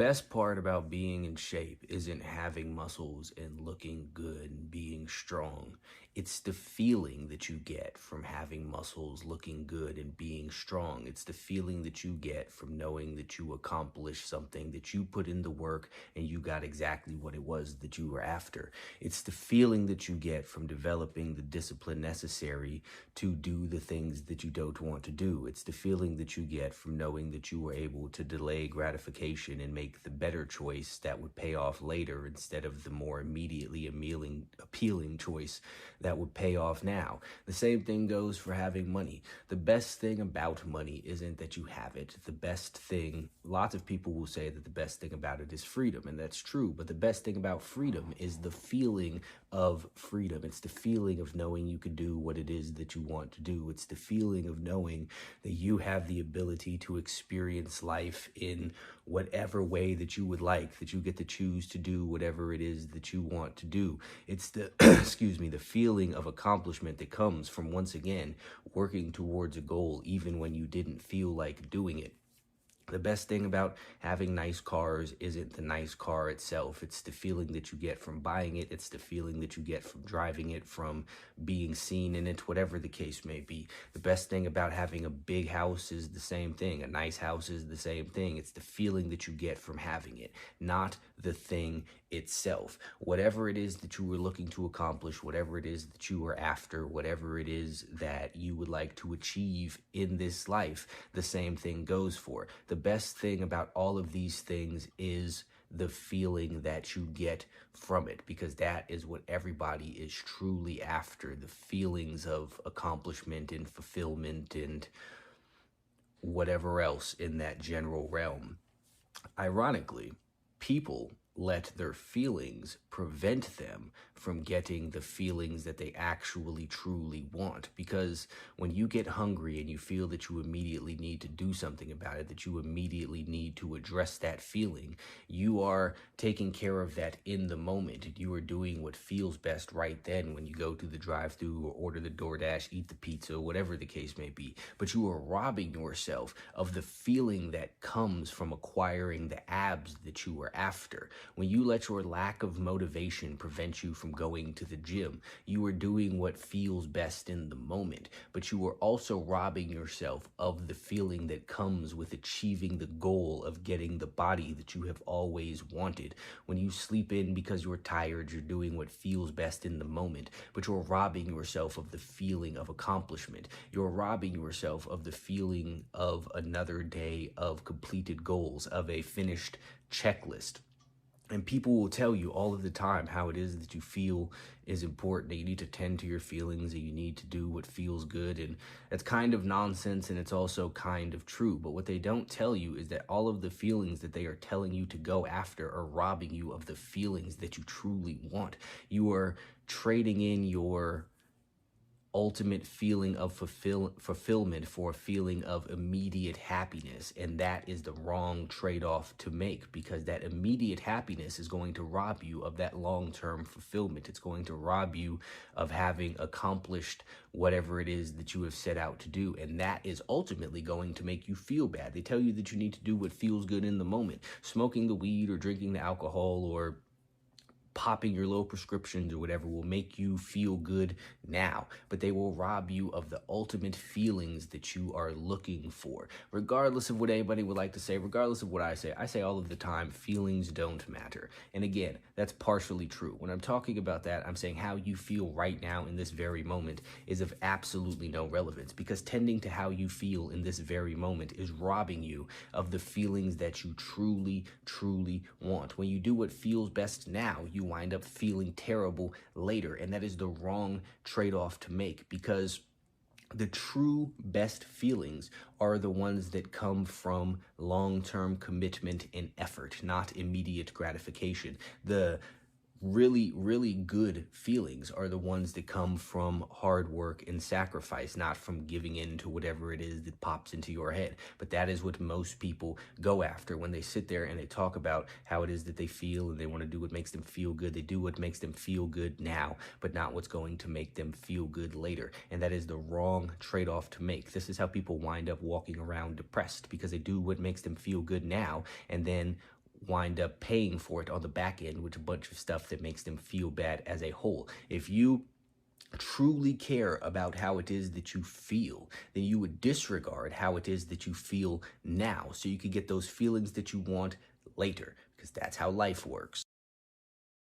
best part about being in shape isn't having muscles and looking good and being strong. It's the feeling that you get from having muscles, looking good, and being strong. It's the feeling that you get from knowing that you accomplished something, that you put in the work and you got exactly what it was that you were after. It's the feeling that you get from developing the discipline necessary to do the things that you don't want to do. It's the feeling that you get from knowing that you were able to delay gratification and make the better choice that would pay off later instead of the more immediately appealing choice that would pay off now. The same thing goes for having money. The best thing about money isn't that you have it. The best thing, lots of people will say that the best thing about it is freedom, and that's true, but the best thing about freedom is the feeling of freedom. It's the feeling of knowing you can do what it is that you want to do. It's the feeling of knowing that you have the ability to experience life in whatever way that you would like, that you get to choose to do whatever it is that you want to do. It's the, the feeling of accomplishment that comes from, once again, working towards a goal even when you didn't feel like doing it. The best thing about having nice cars isn't the nice car itself. It's the feeling that you get from buying it. It's the feeling that you get from driving it, from being seen in it, whatever the case may be. The best thing about having a big house is the same thing. A nice house is the same thing. It's the feeling that you get from having it, not the thing itself. Whatever it is that you were looking to accomplish, whatever it is that you were after, whatever it is that you would like to achieve in this life, the same thing goes for. The best thing about all of these things is the feeling that you get from it, because that is what everybody is truly after, the feelings of accomplishment and fulfillment and whatever else in that general realm. Ironically, people let their feelings prevent them from getting the feelings that they actually truly want. Because when you get hungry and you feel that you immediately need to do something about it, that you immediately need to address that feeling, you are taking care of that in the moment. You are doing what feels best right then when you go to the drive-thru or order the DoorDash, eat the pizza, whatever the case may be. But you are robbing yourself of the feeling that comes from acquiring the abs that you are after. When you let your lack of motivation prevent you from going to the gym, you are doing what feels best in the moment, but you are also robbing yourself of the feeling that comes with achieving the goal of getting the body that you have always wanted. When you sleep in because you're tired, you're doing what feels best in the moment, but you're robbing yourself of the feeling of accomplishment. You're robbing yourself of the feeling of another day of completed goals, of a finished checklist. And people will tell you all of the time how it is that you feel is important, that you need to tend to your feelings, that you need to do what feels good. And that's kind of nonsense, and it's also kind of true. But what they don't tell you is that all of the feelings that they are telling you to go after are robbing you of the feelings that you truly want. You are trading in your ultimate feeling of fulfillment for a feeling of immediate happiness, and that is the wrong trade-off to make, because that immediate happiness is going to rob you of that long-term fulfillment. It's going to rob you of having accomplished whatever it is that you have set out to do, and that is ultimately going to make you feel bad. They tell you that you need to do what feels good in the moment. Smoking the weed or drinking the alcohol or popping your low prescriptions or whatever will make you feel good now, but they will rob you of the ultimate feelings that you are looking for. Regardless of what anybody would like to say, regardless of what I say all of the time, feelings don't matter. And again, that's partially true. When I'm talking about that, I'm saying how you feel right now in this very moment is of absolutely no relevance, because tending to how you feel in this very moment is robbing you of the feelings that you truly, truly want. When you do what feels best now, you wind up feeling terrible later, and that is the wrong trade-off to make, because the true best feelings are the ones that come from long-term commitment and effort, not immediate gratification. The really, really good feelings are the ones that come from hard work and sacrifice, not from giving in to whatever it is that pops into your head. But that is what most people go after when they sit there and they talk about how it is that they feel and they want to do what makes them feel good. They do what makes them feel good now, but not what's going to make them feel good later. And that is the wrong trade-off to make. This is how people wind up walking around depressed, because they do what makes them feel good now, and then wind up paying for it on the back end with a bunch of stuff that makes them feel bad as a whole. If you truly care about how it is that you feel, then you would disregard how it is that you feel now so you could get those feelings that you want later, because that's how life works.